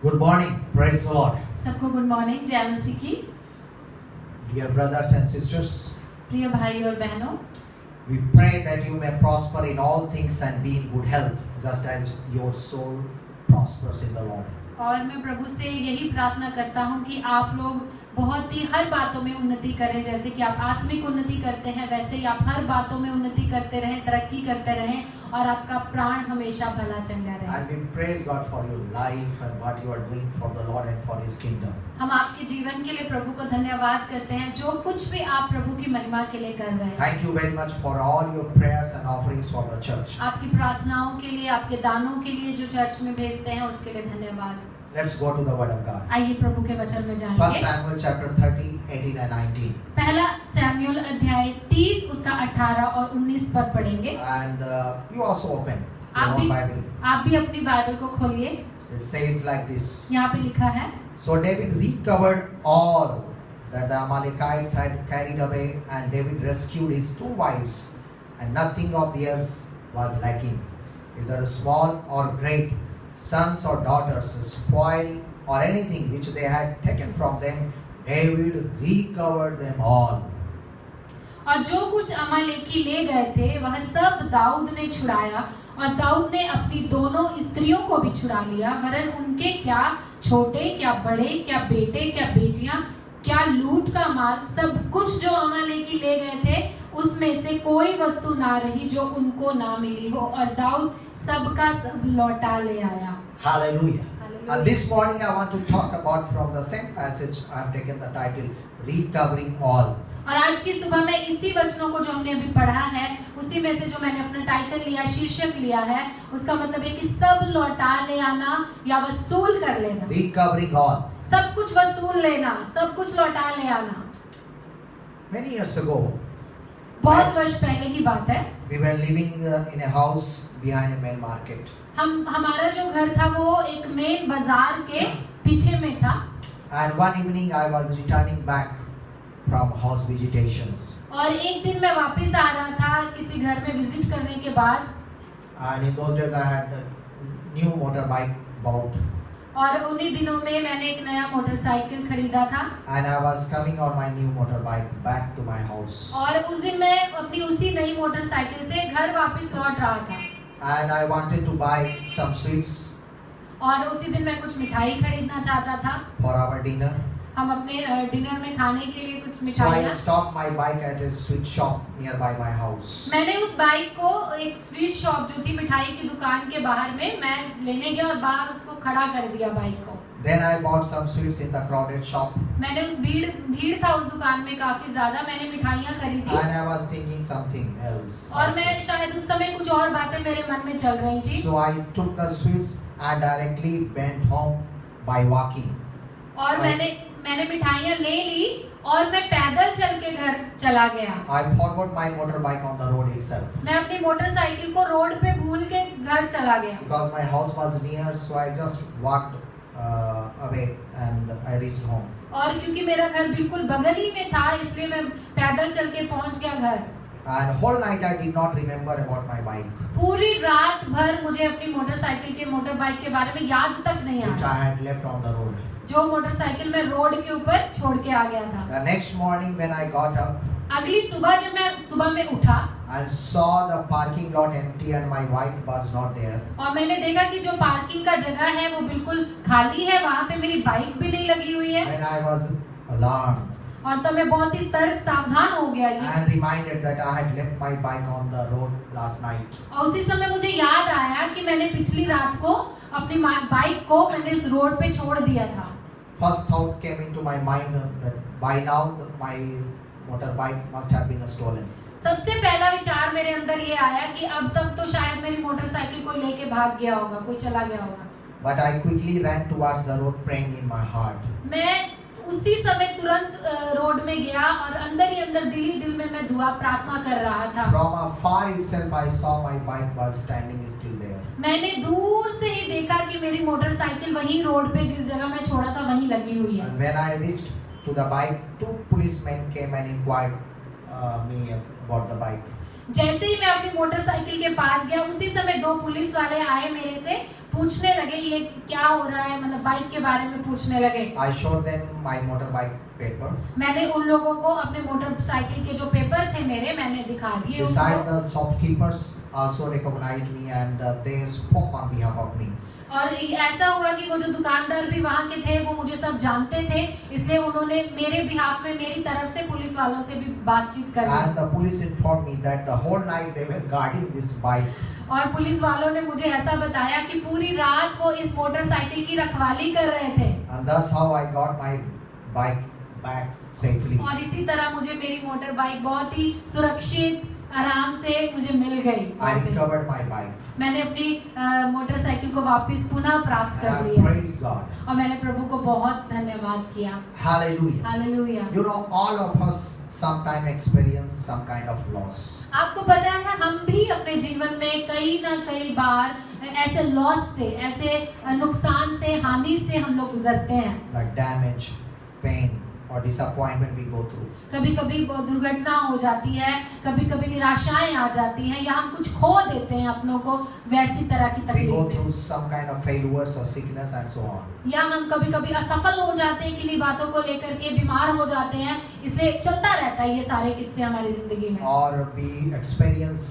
Good morning, praise the Lord. सबको good morning, जय मसीह की। Dear brothers and sisters, प्रिय भाई और बहनों, we pray that you may prosper in all things and be in good health, just as your soul prospers in the Lord. और मैं प्रभु से यही प्रार्थना करता हूँ कि आप लोग बहुत ही हर बातों में उन्नति करें। जैसे कि आप आत्मिक उन्नति करते हैं, वैसे ही आप हर बातों में उन्नति करते रहें, तरक्की करते रहें और आपका प्राण हमेशा भला चंगा रहे। And we praise God for your life and what you are doing for the Lord and for His kingdom. हम आपके जीवन के लिए प्रभु को धन्यवाद करते हैं, जो कुछ भी आप प्रभु की महिमा के लिए कर रहे हैं। Thank you very much for all your prayers and offerings for the church. आपकी प्रार्थनाओं के लिए, आपके दानों के लिए जो चर्च में भेजते हैं, उसके लिए धन्यवाद। Let's go to the Word of God. आइए प्रभु के वचन में जाएंगे। 1 Samuel chapter 30, 18 and 19. पहला सैमुएल अध्याय 30 उसका 18 और 19 पद पढ़ेंगे। And you also open your आप own Bible. भी अपनी बाइबल को खोलिए। It says like this. यहाँ पे लिखा है, So David recovered all that the Amalekites had carried away, and David rescued his 2 wives, and nothing of theirs was lacking, either small or great, sons or daughters, spoil or anything which they had taken from them. David recovered them all. और जो कुछ अमालेकी ले गए थे वह सब दाऊद ने छुड़ाया, और दाऊद ने अपनी दोनों स्त्रियों को भी छुड़ा लिया, वरन उनके क्या छोटे क्या बड़े, क्या बेटे क्या बेटियां, क्या लूट का माल, सब कुछ जो अमालेकी ले गए थे उसमें से कोई वस्तु ना रही जो उनको ना मिली हो, और दाऊद सबका सब लौटा ले आया। Hallelujah. Hallelujah. And this morning I want to talk about from the same passage. I have taken the title Recovering All. और आज की सुबह में इसी वचनों को जो हमने अभी पढ़ा है, उसी में से जो मैंने अपना टाइटल लिया, शीर्षक लिया है, उसका मतलब है कि सब लौटा ले आना या वसूल कर लेना। Recovering all. सब कुछ वसूल लेना, सब कुछ लौटा ले आना। Many years ago, बहुत वर्ष पहले की बात है। we were living in a house behind a main market. हमारा जो घर था वो एक मेन बाजार के पीछे में था। And one evening I was returning back from house visitations. और एक दिन मैं वापस आ रहा था किसी घर में विजिट करने के बाद। And in those days I had a new motorbike bought. और उन्हीं दिनों में मैंने एक नया मोटरसाइकिल खरीदा था। And I was coming on my new motorbike back to my house. और उस दिन मैं अपनी उसी नई मोटरसाइकिल से घर वापस लौट रहा था। And I wanted to buy some sweets और उसी दिन मैं कुछ मिठाई खरीदना चाहता था। for our dinner. हम अपने डिनर में खाने के लिए कुछ So I मिठाइयाँ। stopped my bike at a sweet shop nearby my house. मैंने उस बाइक को एक स्वीट शॉप जो थी मिठाई की दुकान के बाहर में मैं लेने गया और बाहर उसको खड़ा कर दिया बाइक को। Then I bought some sweets in the crowded shop. मैंने उस भीड़ था उस दुकान में काफी ज्यादा, मैंने मिठाइयाँ खरीदी। And I was thinking something else. और also. मैं शायद उस समय कुछ और बातें मेरे मन में चल रही थी। So I took the sweets and directly went home by walking. और मैंने मिठाइयाँ ले ली और मैं पैदल चल के घर चला गया। I forgot my motorbike on the road itself. मैं अपनी मोटरसाइकिल को रोड पे भूल के घर चला गया। Because my house was near, so I just walked away and I reached home. और क्योंकि मेरा घर बिल्कुल बगल ही में था, इसलिए मैं पैदल चल के पहुंच गया घर। And whole night I did not remember about my bike, पूरी रात भर मुझे अपनी मोटरसाइकिल के मोटरबाइक के बारे में याद तक नहीं which I आया, had left on the road. जो मोटरसाइकिल मैं रोड के ऊपर छोड़ के आ गया था। The next morning when I got up अगली सुबह जब मैं सुबह में उठा and saw the parking lot empty and my bike was not there, और मैंने देखा कि जो पार्किंग का जगह है वो बिल्कुल खाली है, वहाँ पे मेरी बाइक भी नहीं लगी हुई है। when I was alarmed और तब मैं बहुत ही सतर्क सावधान हो गया and reminded that I had left my bike on the road last night. और उसी समय मुझे याद आया कि मैंने पिछली रात को अपनी बाइक को मैंने इस रोड पे छोड़ दिया था। First thought came into my mind that by now my motorbike must have been stolen. सबसे पहला विचार मेरे अंदर ये आया कि अब तक तो शायद मेरी मोटरसाइकिल कोई लेके भाग गया होगा, कोई चला गया होगा। But I quickly ran towards the road praying in my heart. मैं उसी समय तुरंत रोड में गया और अंदर ही अंदर दिल ही दिल में मैं दुआ प्रार्थना कर रहा था। From afar itself I saw my bike was standing still there. मैंने दूर से ही देखा कि मेरी मोटरसाइकिल वहीं रोड पे जिस जगह मैं छोड़ा था वहीं लगी हुई है। And when I reached to the bike, 2 policemen came and inquired me about the bike. जैसे ही मैं अपनी मोटरसाइकिल के पास गया उसी समय दो पुलिस वाले आए मेरे से पूछने लगे ये क्या हो रहा है, मतलब बाइक के बारे में पूछने लगे। I showed them my motorbike paper. मैंने उन लोगों को अपने मोटरसाइकिल के जो पेपर थे मेरे मैंने दिखा दिए Besides, उनको। the shopkeepers also recognized me and they spoke on behalf of me. और ऐसा हुआ कि वो जो दुकानदार भी वहाँ के थे वो मुझे सब जानते थे, इसलिए उन्होंने मेरे बिहाफ में मेरी तरफ से पुलिस वालों से भी बातचीत कर ली। And the police informed me that the whole night they were guarding this bike. और पुलिस वालों ने मुझे ऐसा बताया कि पूरी रात वो इस मोटरसाइकिल की रखवाली कर रहे थे। And that's how I got my bike back safely. और इसी तरह मुझे मेरी मोटर बाइक बहुत ही सुरक्षित आराम से मुझे मिल गई I वापस। recovered my bike. मैंने अपनी मोटरसाइकिल को वापस पुनः प्राप्त कर And I लिया praise God. और मैंने प्रभु को बहुत धन्यवाद किया। Hallelujah. Hallelujah. You know, all of us sometime experience some kind of loss. आपको पता है हम भी अपने जीवन में कई ना कई बार ऐसे लॉस से, ऐसे नुकसान से, हानि से हम लोग गुजरते हैं। Like damage, pain, or disappointment we go through. कभी कभी दुर्घटना हो जाती है, कभी कभी निराशाएं आ जाती हैं, या हम कुछ खो देते हैं अपनों को, वैसी तरह की We go तकलीफें, through some kind of failures or sickness and so on. या हम कभी कभी असफल हो जाते हैं किन्हीं बातों को लेकर के, बीमार हो जाते हैं, इसलिए चलता रहता है ये सारे किस्से हमारी जिंदगी में। Or we experience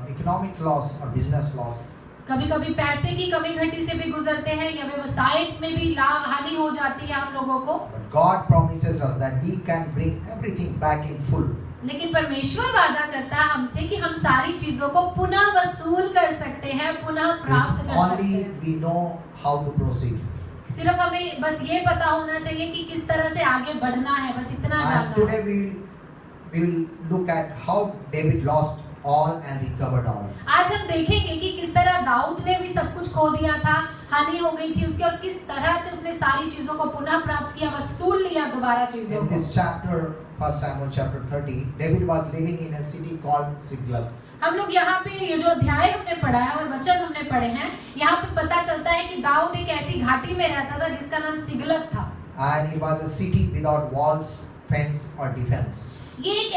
economic loss or business loss. कभी कभी पैसे की कमी घटी से भी गुजरते हैं, या व्यवसाय में भी हानि हो जाती है हम लोगों को। But God promises us that we can bring everything back in full. लेकिन परमेश्वर वादा करता है हमसे कि हम सारी चीजों को पुनः वसूल कर सकते हैं, पुनः प्राप्त If कर सकते only हैं। we know how to proceed. सिर्फ हमें बस ये पता होना चाहिए कि किस तरह से आगे बढ़ना है, बस इतना And जानना today है। we will look at how David lost all and recovered all. आज हम देखेंगे कि किस तरह दाऊद ने भी सब कुछ खो दिया था, हानि हो गई थी उसकी, और किस तरह से उसने सारी चीजों को पुनः प्राप्त किया, वसूल लिया दोबारा चीजों In को। this chapter, 1 Samuel chapter 30, David was living in a city called Ziklag. हम लोग यहाँ पे ये जो अध्याय हमने पढ़ा है और वचन हमने पढ़े हैं, यहाँ पे पता चलता है कि दाऊद एक ऐसी घाटी में रहता था जिसका नाम सिगलग था। And it was a city without walls, fence or defense. ये एक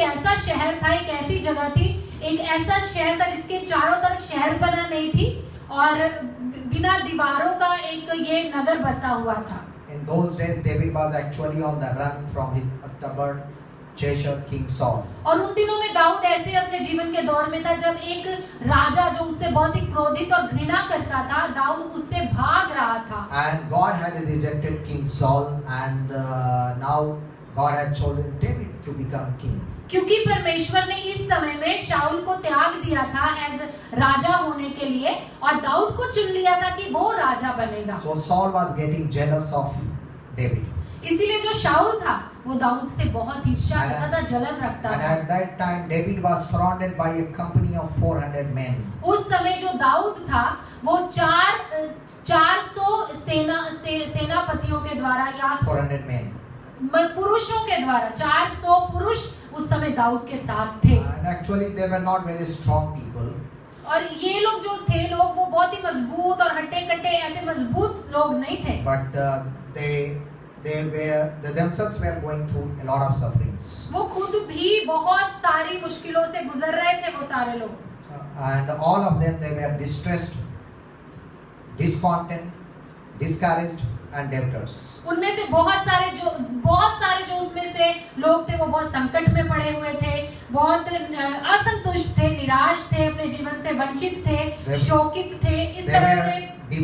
ऐसा शहर था, एक ऐसी जगह थी, एक ऐसा शहर था जिसके चारों तरफ शहरपना नहीं थी और बिना दीवारों का एक ये नगर बसा हुआ था। In those days, David was actually on the run from his stubborn Cheshire king Saul. और उन दिनों में दाऊद ऐसे अपने जीवन के दौर में था जब एक राजा जो उससे बहुत ही क्रोधित और घृणा करता था, दाऊद उससे भाग रहा था। And God had rejected King Saul, and now God had chosen David to become king. क्योंकि परमेश्वर ने इस समय में शाऊल को त्याग दिया था एज राजा होने के लिए, और दाऊद को चुन लिया था कि वो राजा बनेगा। So Saul was getting jealous of David. इसीलिए जो शाऊल था वो दाऊद से बहुत ईर्ष्या करता था, जलन रखता And था। at that time, David was surrounded by a company of 400 men. उस समय जो दाऊद था वो 400 सेनापतियों के द्वारा या 400 men. पुरुषों के द्वारा 400 पुरुष उस समय दाऊद के साथ थे। And actually, they were not very strong people. और ये लोग जो थे लोग वो बहुत ही मजबूत और हट्टे कट्टे ऐसे मजबूत लोग नहीं थे। But they themselves were going through a lot of sufferings. वो खुद भी बहुत सारी मुश्किलों से गुजर रहे थे वो सारे लोग। And all of them, they were distressed, discontent, discouraged and debtors. उनमें से बहुत सारे जो उसमें से लोग थे वो बहुत संकट में पड़े हुए थे, बहुत असंतुष्ट थे, निराश थे, अपने जीवन से वंचित थे, शोकित थे, इस तरह से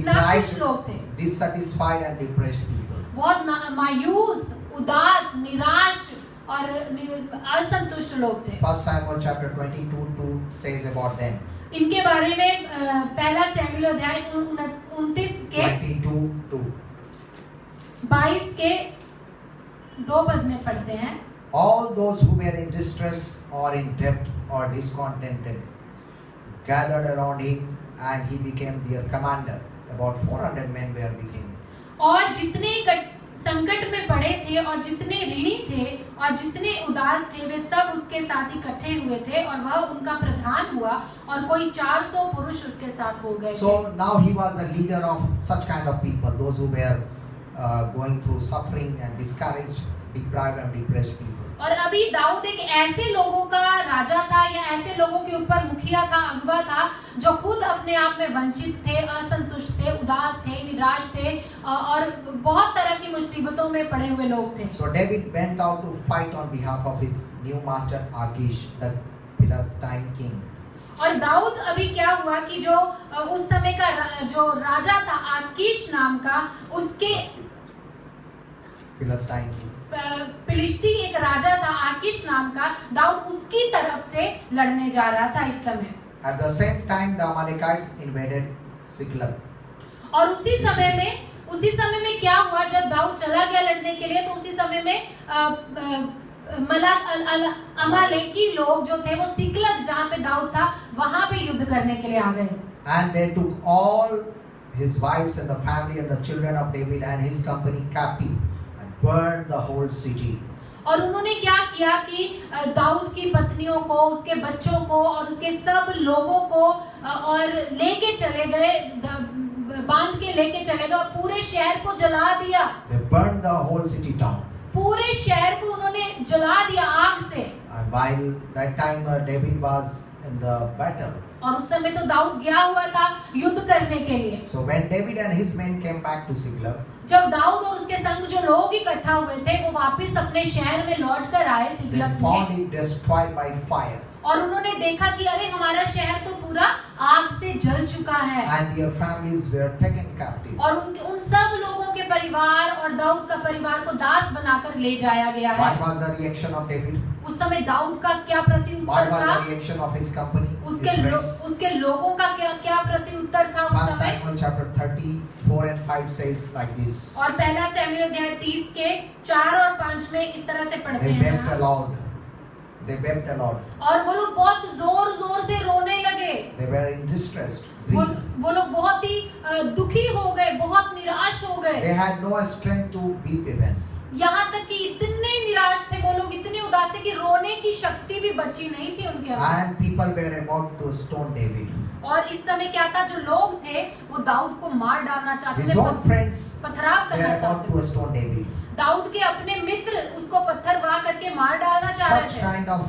नाखुश लोग थे, dissatisfied and depressed people. बहुत मायूस, उदास, निराश और असंतुष्ट लोग थे। 1 Samuel chapter 22:2 says about them. इनके बारे में पहला शमूएल अध्याय 29 के 22:2. 22 के 2 पद में पढ़ते हैं। All those who were in distress or in debt or discontented gathered around him, and he became their commander. About 400 men were with him. और जितने संकट में पड़े थे और जितने ऋणी थे और जितने उदास थे वे सब उसके साथ इकट्ठे हुए थे और वह उनका प्रधान हुआ और कोई 400 पुरुष उसके साथ हो गए। So now he was the leader of such kind of people, those who were going through suffering and discouraged, deprived and depressed people. और अभी दाऊद एक ऐसे लोगों का राजा था या ऐसे लोगों के ऊपर मुखिया था, अगुवा था, जो खुद अपने आप में वंचित थे, असंतुष्ट थे, उदास थे, निराश थे और बहुत तरह की मुसीबतों में पड़े हुए लोग थे। So David went out to fight on behalf of his new master Achish, the Philistine king. और दाऊद अभी क्या हुआ कि जो उस समय का जो राजा था आकीश नाम का, उसके Philistine king. फिलिस्ती एक राजा था आकीश नाम का, दाऊद उसकी तरफ से लड़ने जा रहा था इस समय। At the same time, the Amalekites invaded Siklag. और उसी समय में क्या हुआ, जब दाऊद चला गया लड़ने के लिए, तो उसी समय में अमालेकी लोग जो थे वो सिकलग जहाँ पे दाऊद था वहां पे युद्ध करने के लिए आ गए। And they took all his wives and the family and the children of David and his company captive and burned the whole city. और उन्होंने क्या किया कि दाऊद की पत्नियों को, उसके बच्चों को और उसके सब लोगों को और लेके चले गए, बांध के लेके चले गए, पूरे शहर को जला दिया। They burned the whole city down. पूरे शहर को उन्होंने जला दिया आग से। And while that time David was in the battle. और उस समय तो दाऊद गया हुआ था युद्ध करने के लिए। So when David and his men came back to Siklag, जब दाऊद और उसके संग जो लोग इकट्ठा हुए थे वो वापस अपने शहर में लौट कर आए they सिकलग found में, it destroyed by fire. और उन्होंने देखा कि अरे हमारा शहर तो पूरा आग से जल चुका है। And their families were taken captive. और उन सब लोगों के परिवार और दाऊद का परिवार को दास बनाकर ले जाया गया है। What was the reaction of David? उस समय दाऊद का क्या What प्रत्युत्तर was था? the reaction of his company, his उसके friends? उसके लोगों का क्या प्रत्युत्तर था उस First समय? Samuel chapter 34 and 5 says like this. और पहला शमूएल अध्याय 30 के 4 और 5 में इस तरह से पढ़ते They हैं wept हम। aloud. They wept aloud. और वो लोग बहुत जोर जोर से रोने लगे। They were in distress. वो लोग बहुत ही दुखी हो गए, बहुत निराश हो गए। They had no strength to weep even. यहाँ तक कि इतने निराश थे वो लोग, इतने उदास थे कि रोने की शक्ति भी बची नहीं थी उनके अंदर। And people were about to stone David. और इस समय क्या था, जो लोग थे वो दाऊद को मार डालना चाहते His own थे, friends पथराव were करना about चाहते to थे। stone David. दाऊद के अपने मित्र उसको पत्थर वाह करके मार डालना चाह रहे Such थे। kind of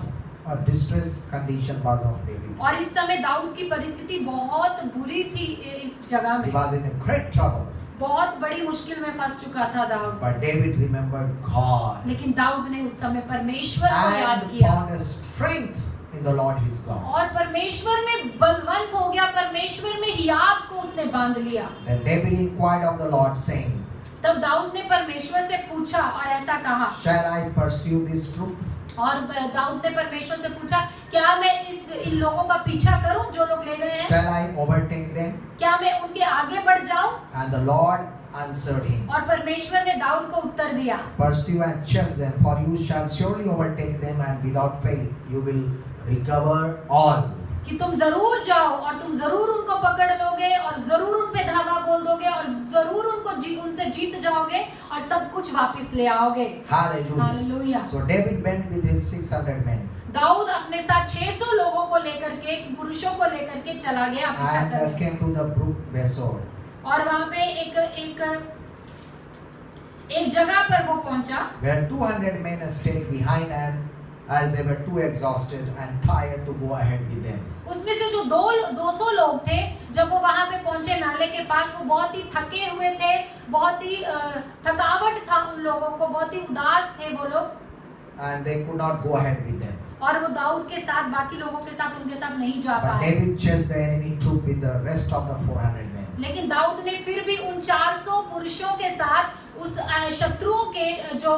a distress condition was of David. और इस समय दाऊद की परिस्थिति बहुत बुरी थी इस जगह He में, was in a great trouble. बहुत बड़ी मुश्किल में फंस चुका था Dawood. But David remembered God लेकिन दाऊद ने उस समय परमेश्वर को याद and किया found a strength in the Lord his God. और परमेश्वर में बलवंत हो गया, परमेश्वर में हियाव को उसने बांध लिया। Then David inquired of the Lord, saying, तब दाऊद ने परमेश्वर से पूछा और ऐसा कहा, Shall I pursue this troop? और दाऊद ने परमेश्वर से पूछा, क्या मैं इन लोगों का पीछा करूं जो लोग ले गए हैं? Shall I overtake them? क्या मैं उनके आगे बढ़ जाऊं? And the Lord answered him, और परमेश्वर ने दाऊद को उत्तर दिया, Pursue and chase them, for you shall surely overtake them, and without fail you will recover all. कि तुम जरूर जाओ और तुम जरूर उनको पकड़ लोगे और जरूर उन पे धावा बोल दोगे और जरूर उनसे जीत जाओगे और सब कुछ वापस ले आओगे। Hallelujah. Hallelujah. So David went with his 600 men Dawood अपने साथ 600 लोगों को लेकर के, पुरुषों को लेकर के चला गया पीछा and करने। came to the brook Besor. और वहां पे एक जगह पर वो पहुंचा, Where 200 men stayed behind, and as they were too exhausted and tired to go ahead with them. उसमें से जो 200 लोग थे, जब वो वहां पे पहुंचे नाले के पास, वो बहुत ही थके हुए थे, बहुत ही थकावट था उन लोगों को, बहुत ही उदास थे वो लोग, And they could not go ahead with them. और वो दाऊद के साथ, बाकी लोगों के साथ उनके साथ नहीं जा But पाए। David chased the enemy troop with the rest of the 400 men. लेकिन दाऊद ने फिर भी उन 400 पुरुषों के साथ उस शत्रुओं के जो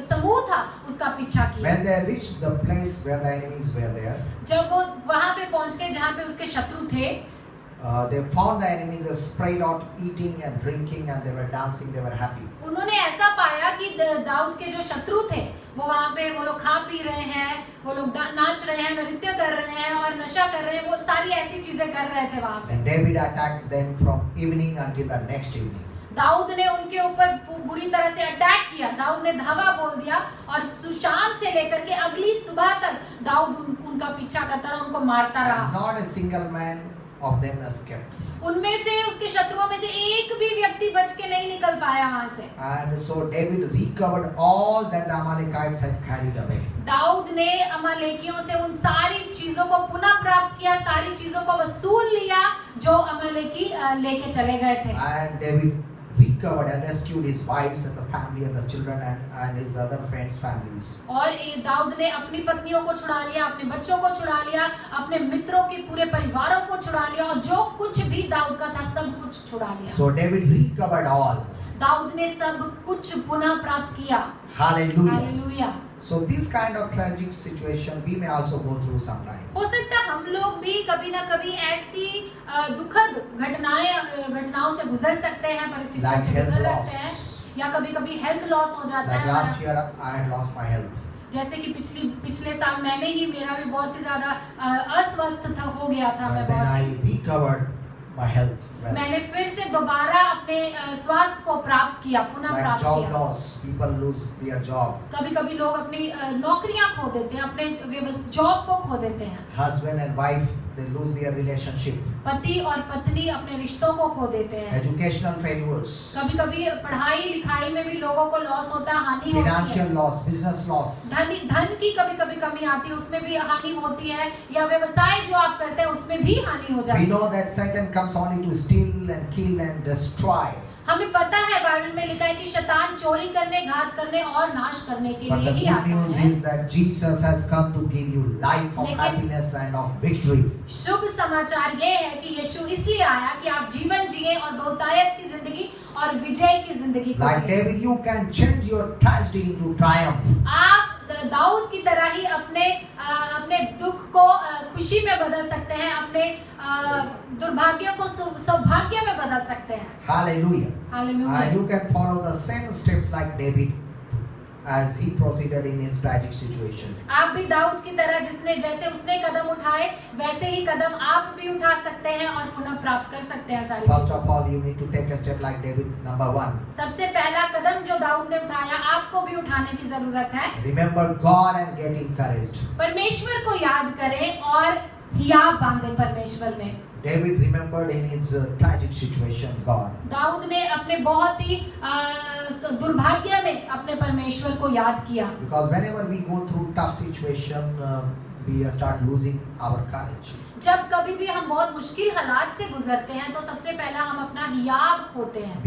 समूह था उसका पीछा किया। When they reached the place where the enemies were there, जब वो वहां पे पहुंच गए जहां पे उसके शत्रु थे, they found the enemies spread out eating and drinking, and they were dancing, they were happy. उन्होंने ऐसा पाया कि दाऊद के जो शत्रु थे वो वहां पे वो लोग खा पी रहे हैं, वो लोग नाच रहे हैं, नृत्य कर रहे हैं और नशा कर रहे हैं, वो सारी ऐसी चीजें कर रहे थे वहां पे। And David attacked them from evening until the next evening. Dawood ने उनके ऊपर बुरी तरह से अटैक किया, दाऊद ने धावा बोल दिया और शाम से लेकर के अगली सुबह तक दाऊद उनका पीछा करता रहा, उनको मारता And रहा। not a single man of them escaped. उनमें से, उसके शत्रुओं में से एक भी व्यक्ति बच के नहीं निकल पाया वहां से। And so David recovered all that the Amalekites had carried away. Dawood ने अमालेकियों से उन सारी चीजों को पुनः प्राप्त किया, सारी चीजों को वसूल लिया जो अमालेकी लेके चले गए थे। And David recovered and rescued his wives and the family and the children and his other friends' families. और दाऊद ने अपनी पत्नियों को छुड़ा लिया, अपने बच्चों को छुड़ा लिया, अपने मित्रों के पूरे परिवारों को छुड़ा लिया, और जो कुछ भी दाऊद का था सब कुछ छुड़ा लिया। So David recovered all. Dawood ने सब कुछ पुनः प्राप्त किया। Hallelujah. Hallelujah. So this kind of tragic situation we may also go through sometime. हो सकता है हम लोग भी कभी ना कभी ऐसी दुखद घटनाओं से गुजर सकते हैं, परिस्थितियों Like से health गुजर loss. सकते हैं, या कभी कभी हेल्थ लॉस हो जाता Like है। last year I had lost my health. जैसे कि पिछले साल मेरा भी बहुत ही ज्यादा अस्वस्थ हो गया था। But मैं then I बहुत recovered my health well. मैंने फिर से दोबारा अपने स्वास्थ्य को प्राप्त किया, पुनः Like प्राप्त job किया। loss, people lose their job. कभी कभी लोग अपनी नौकरियां खो देते हैं, अपने जॉब को खो देते हैं। Husband and wife, they lose their relationship. पति और पत्नी अपने रिश्तों को खो देते हैं। Educational failures, कभी कभी पढ़ाई लिखाई में भी लोगों को लॉस होता है, हानि होती financial है। loss, business loss. धन की कभी कभी कमी आती है, उसमें भी हानि होती है, या व्यवसाय जो आप करते हैं उसमें भी हानि हो We जाती know है। that Satan comes only to steal and kill and destroy. हमें पता है, बाइबल में लिखा है कि शैतान चोरी करने, घात करने और नाश करने के But लिए the ही good आता news है। is that Jesus has come to give you life of लेकिन- happiness and of victory. शुभ समाचार ये है कि यीशु इसलिए आया कि आप जीवन जिए और बहुतायत की जिंदगी और विजय की जिंदगी को Like जिए। David, you can change your tragedy into triumph. आप दाऊद की तरह ही अपने दुख को खुशी में बदल सकते हैं, अपने दुर्भाग्य को सौभाग्य में बदल सकते हैं। Hallelujah. Hallelujah. You can follow the same steps like David as he proceeded in his tragic situation. आप भी दाऊद की तरह जैसे उसने कदम उठाए वैसे ही कदम आप भी उठा सकते हैं और पुनः प्राप्त कर सकते हैं सारी First चीजें। of all, you need to take a step like David. Number 1, सबसे पहला कदम जो दाऊद ने उठाया आपको भी उठाने की जरूरत है। remember God and get encouraged. परमेश्वर को याद करें और हियाव बांधे परमेश्वर में। David remembered in his tragic situation God. Dawood ने अपने बहुत ही दुर्भाग्य में अपने परमेश्वर को याद किया। Because whenever we go through tough situation, we start losing our courage. जब कभी भी हम बहुत मुश्किल हालात से गुजरते हैं तो सबसे पहला हम अपना हियाव खोते हैं।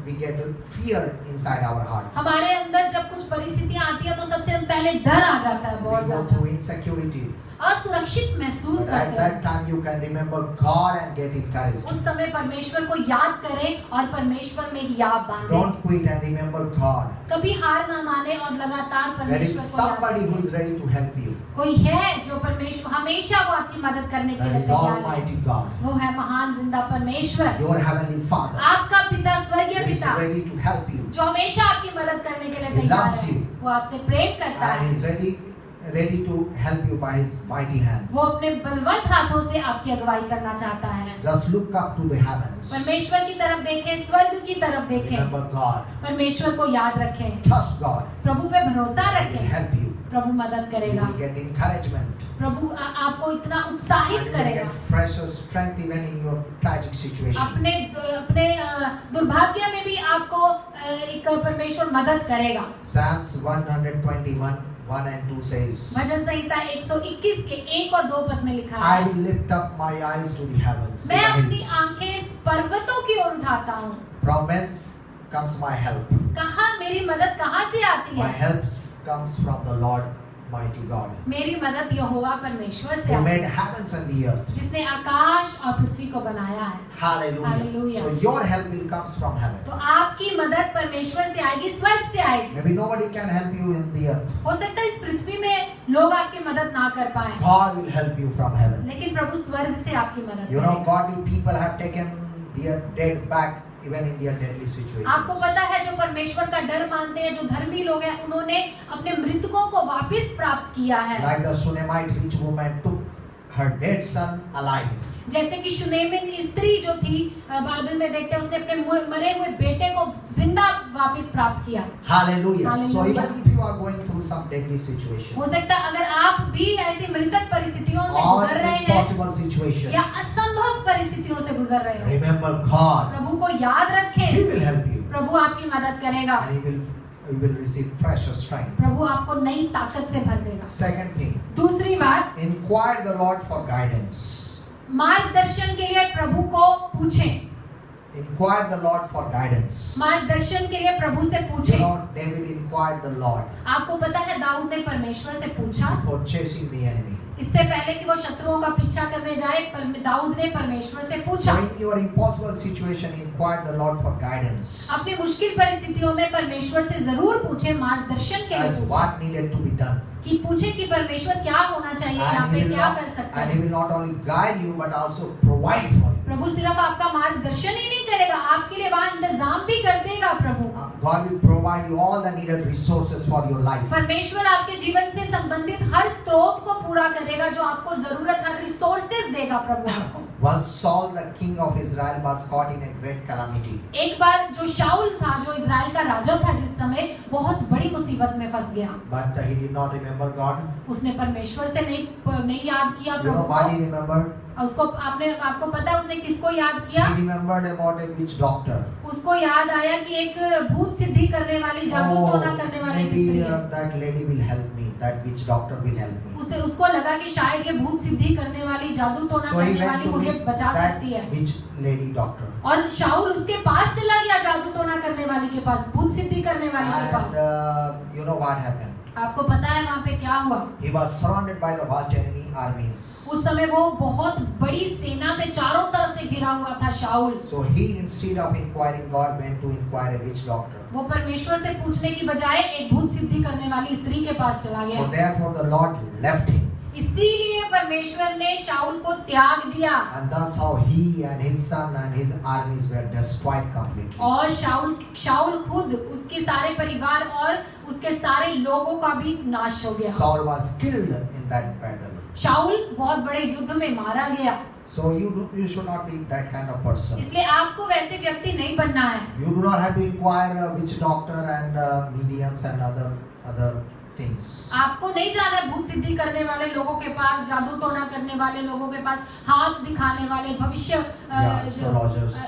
We get fear inside our heart. हमारे अंदर जब कुछ परिस्थितियां आती हैं तो सबसे पहले डर आ जाता है, We बहुत go ज्यादा through insecurity. असुरक्षित महसूस But at करते that हैं। time you can remember God and get encouraged. उस समय परमेश्वर को याद करें और परमेश्वर में हियाव बांधें। Don't quit and remember God. कभी हार ना माने और लगातार There is परमेश्वर को याद somebody who is करें। ready to help you. कोई है जो परमेश्वर हमेशा वो आपकी मदद करने के That लिए is तैयार है। Almighty God. वो है महान जिंदा परमेश्वर, Your heavenly Father आपका पिता, स्वर्गीय is पिता, ready to help you. जो हमेशा आपकी मदद करने के लिए He तैयार loves है। you. वो आपसे प्रेम करता And है। is ready to help you by his mighty hand. वो अपने बलवंत हाथों से आपकी अगुवाई करना चाहता है। Just look up to the heavens. परमेश्वर की तरफ देखें, स्वर्ग की तरफ देखें, Remember God. परमेश्वर को याद रखें, Trust God. प्रभु पे भरोसा He will रखें, help you. प्रभु मदद You करेगा, will get encouragement. प्रभु आपको इतना And उत्साहित you will करेगा, get fresh strength even in your tragic situation. अपने दुर्भाग्य में भी आपको एक परमेश्वर मदद करेगा। Psalms 121, 1 and 2 says, भजन संहिता 121 के 1 और 2 पद में लिखा I है, will lift up my eyes to the heavens, to मैं the अपनी hills. आंखें इस पर्वतों की ओर उठाता हूँ। From whence comes my help? कहाँ मेरी मदद कहाँ से आती My है? help comes from the Lord mighty God, मेरी मदद यहोवा परमेश्वर से who आती made है, heavens and the earth. जिसने आकाश और पृथ्वी को बनाया है। Hallelujah. Hallelujah. So your help will comes from heaven. तो आपकी मदद परमेश्वर से आएगी, स्वर्ग से आएगी। Maybe nobody can help you in the earth. हो सकता है इस पृथ्वी में लोग आपकी मदद ना कर पाए, God will help you from heaven. लेकिन प्रभु स्वर्ग से आपकी मदद You know, करेगा। godly people have taken their dead back even in their deadly situations. आपको पता है जो परमेश्वर का डर मानते हैं, जो धर्मी लोग हैं, उन्होंने अपने मृतकों को वापस प्राप्त किया है। Like the Shunammite rich woman took her dead son alive. जैसे कि शुनेमिन स्त्री जो थी, बाइबल में देखते हैं उसने अपने मरे हुए बेटे को जिंदा वापस प्राप्त किया। Hallelujah. So Hallelujah. even if you are going through some deadly situation हो सकता है अगर आप भी ऐसी मृतक परिस्थितियों से or गुजर रहे हैं impossible situation, या असंभव परिस्थितियों से गुजर रहे हो, remember God. प्रभु को याद He रखें, will help you प्रभु आपकी मदद करेगा, and you will receive fresh strength. प्रभु आपको नई ताकत से भर देगा। Second thing, दूसरी बात, inquire the Lord for guidance. मार्गदर्शन के लिए प्रभु को पूछें। Inquire the Lord for guidance. मार्गदर्शन के लिए प्रभु से You पूछें। know, David inquired the Lord आपको पता है दाऊद ने परमेश्वर से पूछा, for chasing the enemy. इससे पहले कि वो शत्रुओं का पीछा करने जाए, दाऊद ने परमेश्वर से पूछा। So in your impossible situation, inquire the Lord for guidance. अपनी मुश्किल परिस्थितियों में परमेश्वर से जरूर पूछे, मार्गदर्शन के लिए As पूछे, what needed to be done. कि पूछे कि परमेश्वर क्या होना चाहिए, यहाँ And पे he will क्या not, कर सकते and he हैं। will not only guide you but also provide for you. प्रभु सिर्फ आपका मार्गदर्शन ही नहीं करेगा, आपके लिए वहाँ इंतजाम भी कर देगा। प्रभु God will provide you all the needed resources for your life. परमेश्वर आपके जीवन से संबंधित हर स्रोत को पूरा करेगा, जो आपको जरूरत, हर रिसोर्सेज देगा प्रभु आपको। Once Saul, the king of Israel, was caught in a great calamity. एक बार जो शाऊल था, जो इजराइल का राजा था जिस समय, बहुत बड़ी मुसीबत में फंस गया। But he did not remember God. उसने परमेश्वर से नहीं याद किया You know प्रभु what को। he remembered? उसको आपको पता है उसने किसको याद किया? He remembered about a witch doctor. उसको याद आया कि एक भूत सिद्धि करने वाली, जादू टोना करने वाली एक maybe स्त्री है। that lady will help me. That witch doctor will help me. उसको लगा कि शायद ये भूत सिद्धि करने वाली, जादू टोना So he करने went वाली to मुझे meet बचा that सकती है। witch lady doctor. और शाऊल उसके पास चला गया, जादू टोना करने वाली के पास, भूत सिद्धि करने वाली के And pass. you know what happened? आपको पता है वहाँ पे क्या हुआ? He was surrounded by the vast enemy armies. उस समय वो बहुत बड़ी सेना से चारों तरफ से घिरा हुआ था शाऊल। So he, instead of inquiring God, went to inquire a witch doctor. वो परमेश्वर से पूछने की बजाय एक भूत सिद्धि करने वाली स्त्री के पास चला So गया। therefore the Lord left him. इसीलिए परमेश्वर ने शाऊल को त्याग दिया And thus how he and his son and his armies were destroyed completely. और शाऊल खुद, उसके सारे परिवार और उसके सारे लोगों का भी नाश हो गया। Saul was killed in that battle. शाऊल बहुत बड़े युद्ध में मारा गया। So you should not be that kind of person. इसलिए आपको वैसे व्यक्ति नहीं बनना है। You do not have to inquire which doctor and mediums and other things. आपको नहीं जाना है भूत सिद्धि करने वाले लोगों के पास, जादू टोना करने वाले लोगों के पास, हाथ दिखाने वाले, भविष्य astrologers.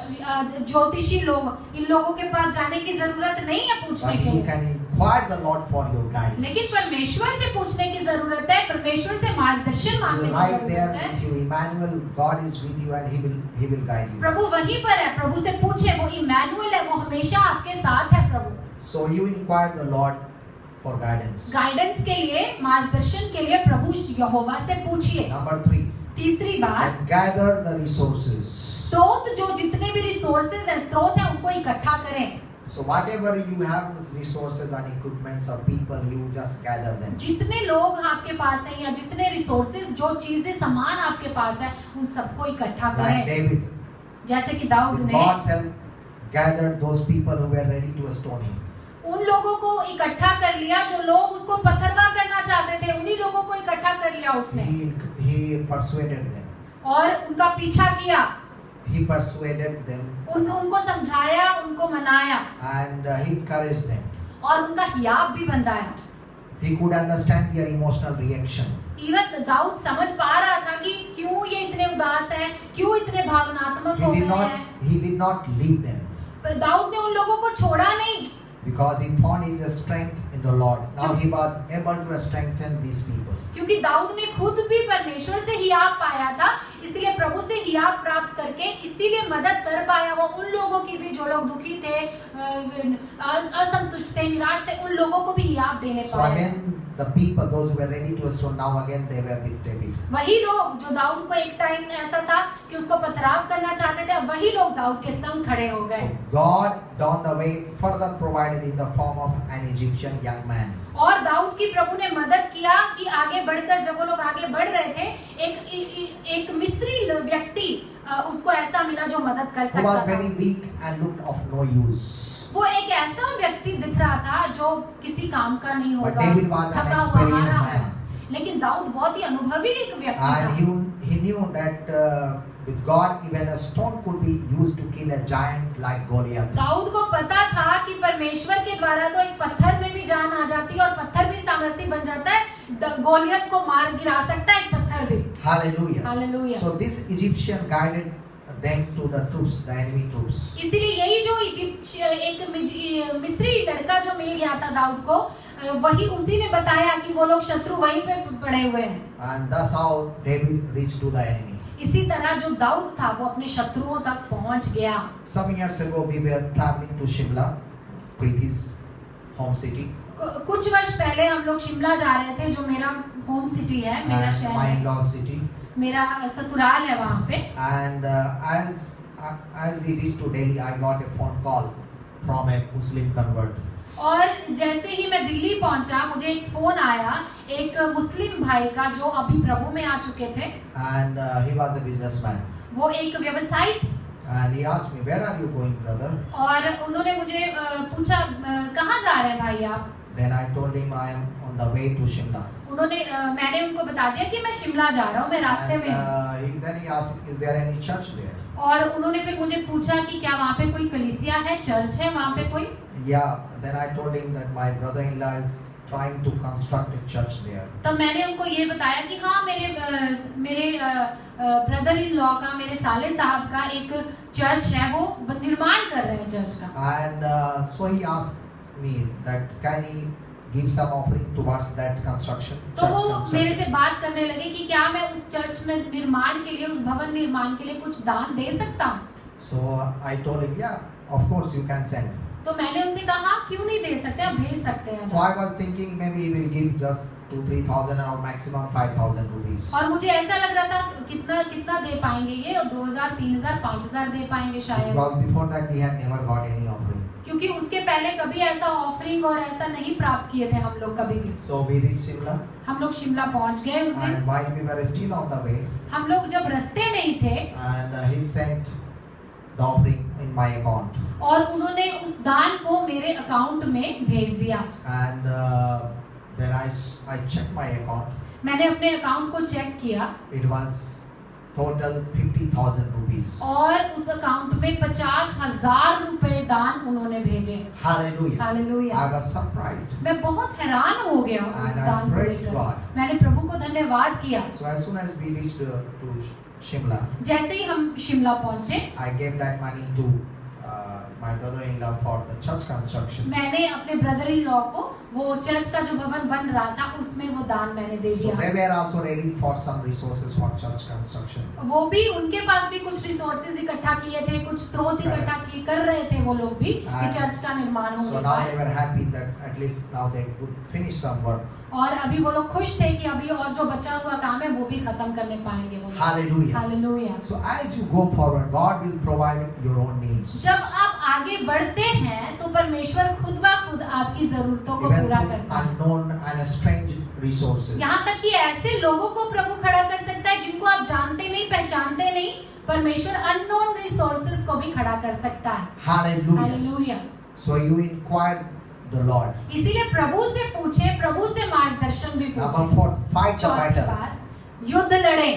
ज्योतिषी लोग, इन लोगों के पास जाने की जरूरत नहीं है पूछने But के you लिए। can inquire the Lord for your guidance. लेकिन परमेश्वर से पूछने की जरूरत है, परमेश्वर से मार्गदर्शन मांगने की Right there जरूरत है। with you, Emmanuel, God is with you and He will guide you. प्रभु वहीं पर है, प्रभु से पूछे, वो इमैनुअल है, वो हमेशा आपके साथ है। प्रभु So you inquire the Lord for guidance. Guidance के लिए, मार्गदर्शन के लिए प्रभु यहोवा से पूछिए। Number 3, तीसरी बात, and gather the resources. स्रोत, जो जितने भी रिसोर्सेज हैं, स्रोत हैं, उनको इकट्ठा करें। So whatever you have resources and equipments or people, you just gather them. जितने लोग आपके पास हैं या जितने रिसोर्सेज, जो चीजें, सामान आपके पास है, उन सबको इकट्ठा Like करें। David, जैसे कि दाऊद with ने God's help, gathered those people who were ready to stone him. उन लोगों को इकट्ठा कर लिया जो लोग उसको पत्थरवाह करना चाहते थे, उन्हीं लोगों को इकट्ठा कर लिया उसने He persuaded them. और उनका पीछा किया। He persuaded them उनको समझाया, उनको मनाया and he encouraged them. और उनका हियाव भी बंधाया। He could understand their emotional reaction. Even दाऊद समझ पा रहा था कि क्यों ये इतने उदास हैं, क्यों इतने भावनात्मक हो गए हैं। He did not leave them पर दाऊद ने उन लोगों को छोड़ा नहीं, because he found his strength in the Lord. Now he was able to strengthen these people. क्योंकि दाऊद ने खुद भी परमेश्वर से हियाव पाया था, इसलिए प्रभु से हियाव प्राप्त करके इसीलिए मदद कर पाया वो उन लोगों की भी जो लोग दुखी थे, असंतुष्ट थे, निराश थे, उन लोगों को भी हियाव देने So पाया। again, the people, those who were ready to stone, now again they were with David. वही लोग जो दाऊद को एक टाइम ऐसा था कि उसको पथराव करना चाहते थे, वही लोग दाऊद के संग खड़े हो गए। So God down the way further provided in the form of an Egyptian young man. और दाऊद की प्रभु ने मदद किया कि आगे बढ़कर, जब वो लोग आगे बढ़ रहे थे, एक मिस्री व्यक्ति उसको ऐसा मिला जो मदद कर Who सकता was था। very weak and looked of no use. वो एक ऐसा व्यक्ति दिख रहा था जो किसी काम का नहीं But होगा, David was an थका हुआ experienced हारा man. हुआ। लेकिन दाऊद बहुत ही अनुभवी एक व्यक्ति And था। he knew that with God even a stone could be used to kill a giant like Goliath. Dawood को पता था कि परमेश्वर के द्वारा तो एक पत्थर में भी जान आ जाती है और पत्थर भी सामर्थी बन जाता है, गोलियत को मार गिरा सकता है एक पत्थर भी। Hallelujah. Hallelujah. So this Egyptian guided them to the troops, the enemy troops. इसीलिए यही जो एक मिस्री लड़का जो मिल गया था दाऊद को, वही उसी ने बताया कि वो लोग शत्रु वहीं पे पड़े हुए हैं। And that's how David reached to the enemy. इसी तरह जो दाऊद था वो अपने शत्रुओं तक पहुंच गया। Some years ago we were traveling to Shimla, Preeti's home city. कुछ वर्ष पहले हम लोग शिमला जा रहे थे, जो मेरा होम सिटी है, मेरा And शहर my है, in-laws city. मेरा ससुराल है वहाँ पे। And as we reached to Delhi, I got a phone call from a Muslim convert. और जैसे ही मैं दिल्ली पहुंचा, मुझे एक फोन आया एक मुस्लिम भाई का जो अभी प्रभु में आ चुके थे। And he was a businessman. वो एक व्यवसायी थे। And he asked me, "Where are you going, brother?" और उन्होंने मुझे पूछा कहाँ जा रहे हैं भाई आप? Then I told him I am on the way to Shimla. मैंने उनको बता दिया कि मैं शिमला जा रहा हूँ, मैं रास्ते में हूँ। Then he asked me, "Is there any church there?" और उन्होंने फिर मुझे पूछा कि क्या वहाँ पे कोई कलीसिया है, चर्च है वहाँ पे कोई? Yeah. Then I told him that my brother-in-law is trying to construct a church there. तब मैंने उनको ये बताया कि हाँ मेरे ब्रदर इन लॉ का, मेरे साले साहब का एक चर्च है, वो निर्माण कर रहे हैं चर्च का। And so he asked me that can he give some offering towards that construction? तो वो मेरे से बात करने लगे कि क्या मैं उस चर्च में निर्माण के लिए, उस भवन निर्माण के लिए कुछ दान दे सकता हूँ? So I told him, yeah, of course you can send. तो मैंने उनसे कहा हाँ क्यों नहीं दे सकते, आप भेज सकते हैं। So I was thinking maybe he will give just 2,000-3,000 or maximum 5,000 rupees. और मुझे ऐसा लग रहा था कितना दे पाएंगे ये, 2,000, 3,000, 5,000 दे पाएंगे शायद। Because before that we had never got any offering. क्योंकि उसके पहले कभी ऐसा ऑफरिंग और ऐसा नहीं प्राप्त किए थे हम लोग कभी भी। So we reached Shimla. हम लोग शिमला पहुंच गए उस दिन। And while we were still on the way, हम लोग जब रास्ते में ही थे, and he sent the offering in my account. और उन्होंने उस दान को मेरे अकाउंट में भेज दिया। And then I checked my account. मैंने अपने अकाउंट को चेक किया। It was total 50,000 rupees. और उस अकाउंट में 50,000 रुपए दान उन्होंने भेजे। Hallelujah. Hallelujah. I was surprised. मैं बहुत हैरान हो गया उस And I दान को praised लेकर। God. मैंने प्रभु को धन्यवाद किया। So as soon as we reached to Shimla, जैसे ही हम शिमला पहुंचे, I gave that money to my brother-in-law for the church construction. मैंने अपने ब्रदर इन लॉ को वो चर्च का जो भवन बन रहा था उसमें वो दान मैंने दे So दिया। they were also ready for some resources for church construction. वो भी, उनके पास भी कुछ रिसोर्सेज इकट्ठा किए थे, कुछ स्रोत इकट्ठा कर रहे थे वो लोग भी कि चर्च का निर्माण हो So now they were happy that at least now they could finish some work. और अभी वो लोग खुश थे कि अभी और जो बचा हुआ काम है वो भी खत्म करने पाएंगे वो लोग। Hallelujah. Hallelujah. So as you go forward, God will provide your own needs. जब आप आगे बढ़ते हैं तो परमेश्वर खुद ब खुद आपकी जरूरतों को Even पूरा through करता है। unknown and strange resources. यहाँ तक कि ऐसे लोगों को प्रभु खड़ा कर सकता है जिनको आप जानते नहीं, पहचानते नहीं, परमेश्वर अननोन रिसोर्सेज को भी खड़ा कर सकता है। Hallelujah. Hallelujah. So you inquired the Lord. इसीलिए प्रभु से पूछे, प्रभु से मार्गदर्शन भी Number पूछे। 4, fight the चौथी battle. बार युद्ध लड़े,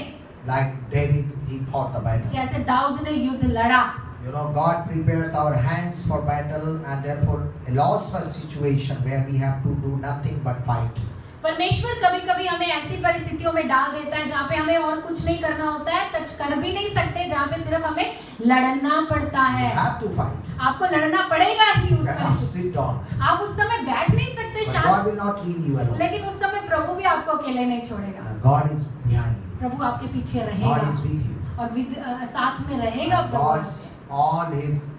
Like David, he fought the battle. जैसे दाऊद ने युद्ध लड़ा। You know, God prepares our hands for battle and therefore allows a situation where we have to do nothing but fight. परमेश्वर कभी कभी हमें ऐसी परिस्थितियों में डाल देता है जहाँ पे हमें और कुछ नहीं करना होता है, कुछ कर भी नहीं सकते, जहाँ पे सिर्फ हमें लड़ना पड़ता You है। have to fight. आपको लड़ना पड़ेगा ही You उस cannot परिस्थिति। sit down. आप उस समय बैठ नहीं सकते But शांत, God will not leave you alone. लेकिन उस समय प्रभु भी आपको अकेले नहीं छोड़ेगा। God is behind you. प्रभु आपके पीछे God रहेगा is with you. और साथ में रहेगा And Prabhu. God's all His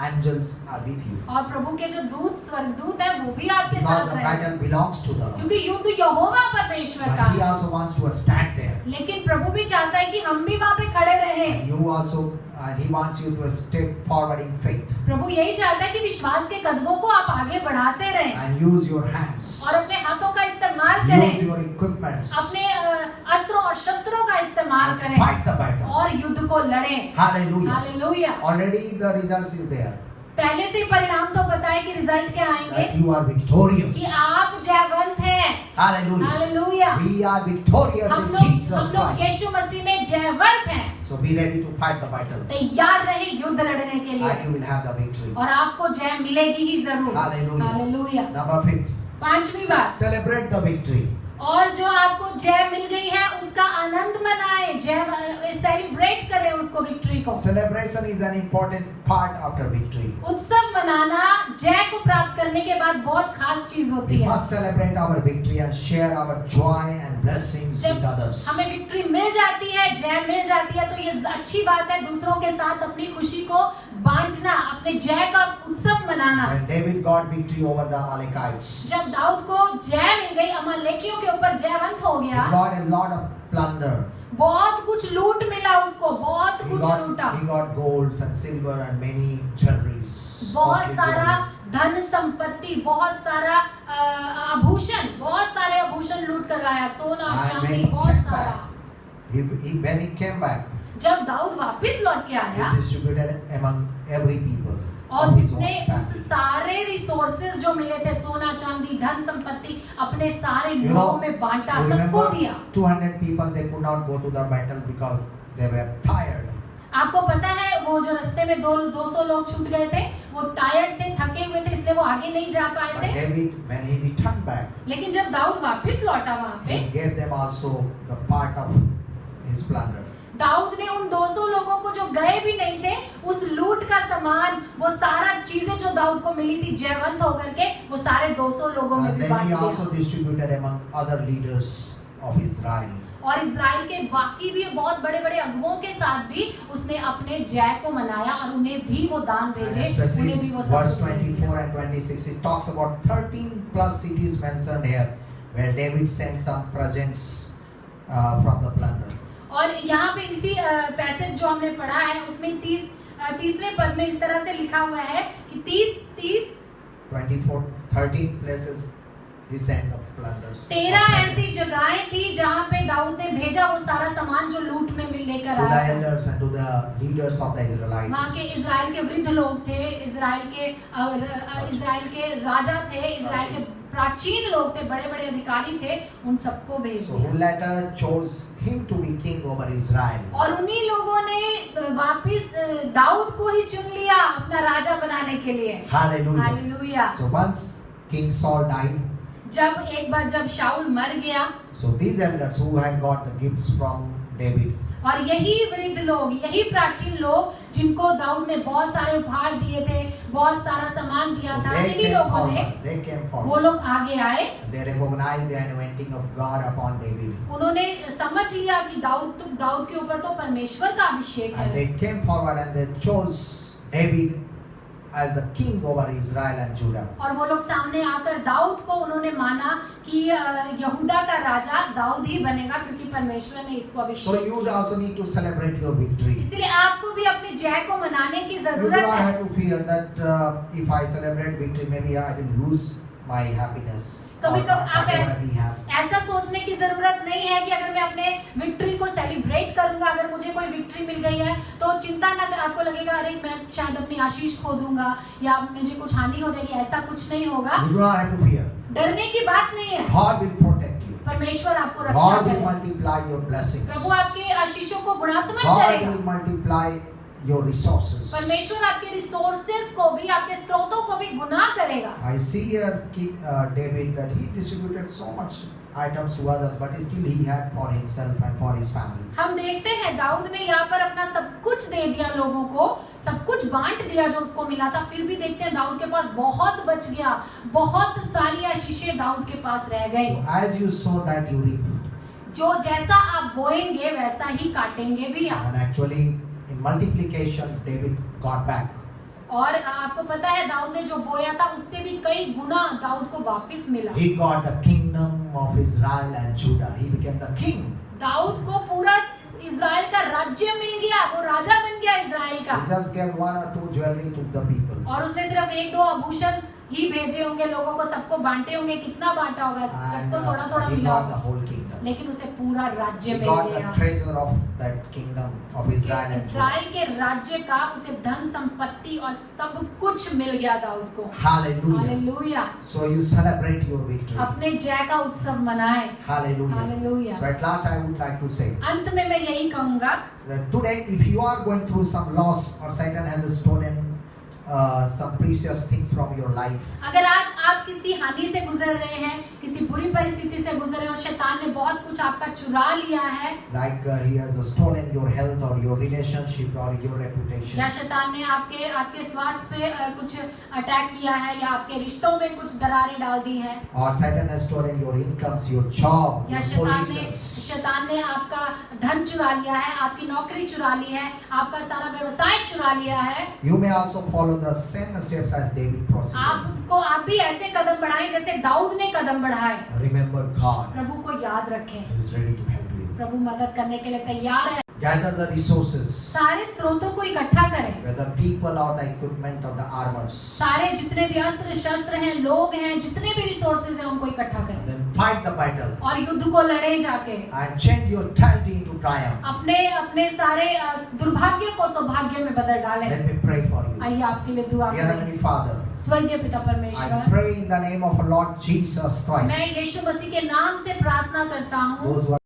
angels are with you. और प्रभु के जो दूत, स्वर्गदूत है वो भी आपके Because साथ the रहेंगे, battle belongs to the Lord. क्योंकि युद्ध यहोवा परमेश्वर का But He है। also wants to stand there. लेकिन प्रभु भी चाहता है कि हम भी वहाँ पे खड़े रहें। And you also, He wants you to step forward in faith प्रभु यही चाहता है कि विश्वास के कदमों को आप आगे बढ़ाते रहें and use your hands, और अपने हाथों का इस्तेमाल use करें, your equipments, अपने अस्त्रों और शस्त्रों का इस्तेमाल and करें fight the battle. और युद्ध को लड़ें। Hallelujah. Hallelujah. Already the results is there. पहले से ही परिणाम तो पता है कि रिजल्ट क्या आएंगे, that you are victorious. कि आप जयवंत हैं। Hallelujah. Hallelujah. We are victorious हम in लोग Jesus Christ. यीशु मसीह में जयवंत हैं। So be ready to fight the battle. तैयार रहे युद्ध लड़ने के लिए, And you will have the victory. और आपको जय मिलेगी ही जरूर। Hallelujah. हालेलुया। Number 5. पांचवी बात, Celebrate the victory. और जो आपको जय मिल गई है उसका आनंद मनाएं, जय सेलिब्रेट करें उसको, विक्ट्री को। Celebration is an important part after victory. उत्सव मनाना जय को प्राप्त करने के बाद बहुत खास चीज होती We है। must celebrate our victory and share our joy and blessings with जब others. हमें विक्ट्री मिल जाती है, जय मिल जाती है, तो ये अच्छी बात है दूसरों के साथ अपनी खुशी को बांटना, अपने जय का उत्सव मनाना। When David got victory over the Amalekites, जब दाऊद को जय मिल गई, अमालेकियों के ऊपर जयवंत हो he गया, got a lot of plunder. बहुत कुछ लूट मिला उसको, बहुत कुछ लूटा, He got golds and silver and many jewelries. बहुत costly सारा jewelries. धन संपत्ति, बहुत सारा आभूषण, बहुत सारे आभूषण लूट कर लाया, सोना And when चांदी he बहुत came सारा। back, when he came back, जब दाऊद वापस लौट के आया he distributed among every people और of his own उसने उस family. सारे रिसोर्सेज जो मिले थे, सोना चांदी धन संपत्ति, अपने सारे You लोगों know, में बांटा, you सबको remember दिया। 200 people, they could not go to the battle because they were tired. आपको पता है वो जो रास्ते में 200 लोग छूट गए थे, वो टायर्ड थे, थके हुए थे, इसलिए वो आगे नहीं जा पाए But थे। David, when he returned back, लेकिन जब दाऊद वापस लौटा वहां पे, he gave them also the part of his plunder. Dawood ने उन 200 लोगों को जो गए भी नहीं थे, उस लूट का सामान, वो सारा चीजें जो दाऊद को मिली थी जयवंत होकर के, वो सारे 200 लोगों में And भी then बांट he दिया। also distributed among other leaders of Israel. और इजराइल के बाकी भी बहुत बड़े बड़े अगुओं के साथ भी उसने अपने जय को मनाया, और उन्हें भी वो दान And भेजे, especially उन्हें भी वो सब verse कुछ भेज दिया। 24 and 26, it talks about 13 plus cities mentioned here, where David sent some presents from the plunder. और यहाँ पे इसी पैसेज जो हमने पढ़ा है उसमें 30वें पद में इस तरह से लिखा हुआ है कि 13 places he sent the plunders. 13 ऐसी जगहें थी जहाँ पे दाऊद ने भेजा वो सारा सामान जो लूट में लेकर To the आया था। elders and to the leaders of the वहाँ के Israelites. इजराइल के वृद्ध लोग थे, इजराइल के राजा थे, इजराइल के प्राचीन लोग थे, बड़े बड़े अधिकारी थे, उन सबको भेज So दिया। who later chose him to be king over Israel. और उन्हीं लोगों ने वापिस दाऊद को ही चुन लिया अपना राजा बनाने के लिए। Hallelujah. Hallelujah. So once King Saul died, एक बार जब शाऊल मर गया, so these elders who had got the gifts from David, और यही वृद्ध लोग, यही प्राचीन लोग जिनको दाऊद ने बहुत सारे उपहार दिए थे, बहुत सारा सामान दिया so था, they इन्हीं came लोगों ने, forward. They came वो forward. लोग आगे आए। They recognized the anointing of God upon David. उन्होंने समझ लिया कि दाऊद के ऊपर तो परमेश्वर का अभिषेक And है, they came forward and they chose David as the king over Israel and Judah. और वो लोग सामने आकर दाऊद को उन्होंने माना कि यहूदा का राजा दाऊद ही बनेगा, क्योंकि परमेश्वर ने इसको So अभिषेक you किया। also need to celebrate your victory. इसलिए आपको भी अपने जय को मनाने की You do जरूरत not है। have to fear that if I celebrate victory, maybe I will lose my happiness or कभी-कभी आप whatever we have. ऐसा सोचने की जरूरत नहीं है कि अगर मैं अपने विक्ट्री को सेलिब्रेट करूंगा, अगर मुझे कोई विक्ट्री मिल गई है तो चिंता ना, आपको लगेगा अरे मैं शायद अपनी आशीष खो दूंगा या मुझे कुछ हानि हो जाएगी, ऐसा कुछ नहीं होगा। You do not have to fear. डरने की बात नहीं है, God will protect you. परमेश्वर आपको रक्षा God will करेगा, multiply your blessings. प्रभु आपके आशीषों को गुणात्मक God करेगा। will multiply your resources. परमेश्वर आपके रिसोर्सेस को भी, आपके स्रोतों को भी गुना करेगा। I see here David that he distributed so much items to others, but still he had for himself and for his family. हम देखते हैं दाऊद ने यहाँ पर अपना सब कुछ दे दिया लोगों को, सब कुछ बांट दिया जो उसको मिला था, फिर भी देखते हैं दाऊद के पास बहुत बच गया, बहुत सारी आशीषें दाऊद के पास रह गई। So as you sow that you reap. जो जैसा आप बोएंगे वैसा ही काटेंगे भी आप। And actually in multiplication David got back. और आपको पता है दाऊद ने जो बोया था उससे भी कई गुना दाऊद को वापस मिला। He got the kingdom of Israel and Judah. He became the king. Dawood को पूरा इजराइल का राज्य मिल गया, वो राजा बन गया इजराइल का। He just gave 1 or 2 jewelry to the people. और उसने सिर्फ 1-2 आभूषण ही भेजे होंगे लोगों को, सबको बांटे होंगे, कितना बांटा होगा, And सबको थोड़ा थोड़ा he मिला got the होगा। whole kingdom. लेकिन उसे पूरा राज्य He मिल got the गया। treasure of that kingdom of Israel and Judah. इस्राएल के राज्य का उसे धन संपत्ति और सब कुछ मिल गया दाऊद को। Hallelujah. Hallelujah. So you celebrate your victory. अपने जय का उत्सव मनाएं। Hallelujah. Hallelujah. So at last I would like to say अंत में मैं यही कहूँगा that today if you are going through some loss or Satan has stolen some precious things from your life, अगर आज आप किसी हानि से गुजर रहे हैं, किसी बुरी परिस्थिति से गुजर रहे हैं और शैतान ने बहुत कुछ आपका चुरा लिया है, like he has stolen your health or your relationship or your reputation, या शैतान ने आपके स्वास्थ्य पे कुछ अटैक किया है, या आपके रिश्तों में कुछ दरारें डाल दी हैं, or Satan has stolen your incomes, your job, या your positions, शैतान ने आपका धन चुरा लिया है, आपकी नौकरी चुरा ली है, आपका सारा व्यवसाय चुरा लिया है, you may also follow the same steps as David proceeded. आप भी ऐसे कदम बढ़ाएं जैसे दाऊद ने कदम बढ़ाए। Remember God प्रभु को याद रखें, is ready to help you. प्रभु मदद करने के लिए तैयार है। Gather the resources, सारे स्रोतों को इकट्ठा करें, whether people or the equipment or the armors. सारे जितने भी अस्त्र शस्त्र हैं, लोग हैं, जितने भी रिसोर्सेज हैं उनको इकट्ठा करें Then fight the battle और युद्ध को लड़े जाके। and change your tragedy into triumph. अपने सारे दुर्भाग्य को सौभाग्य में बदल डालें। Let me pray for you. आइए आपके लिए दुआ Dear करें। Heavenly Father, स्वर्गीय पिता I परमेश्वर, pray in the name of our Lord Jesus Christ. मैं यीशु मसीह के नाम से प्रार्थना करता हूँ। Those who are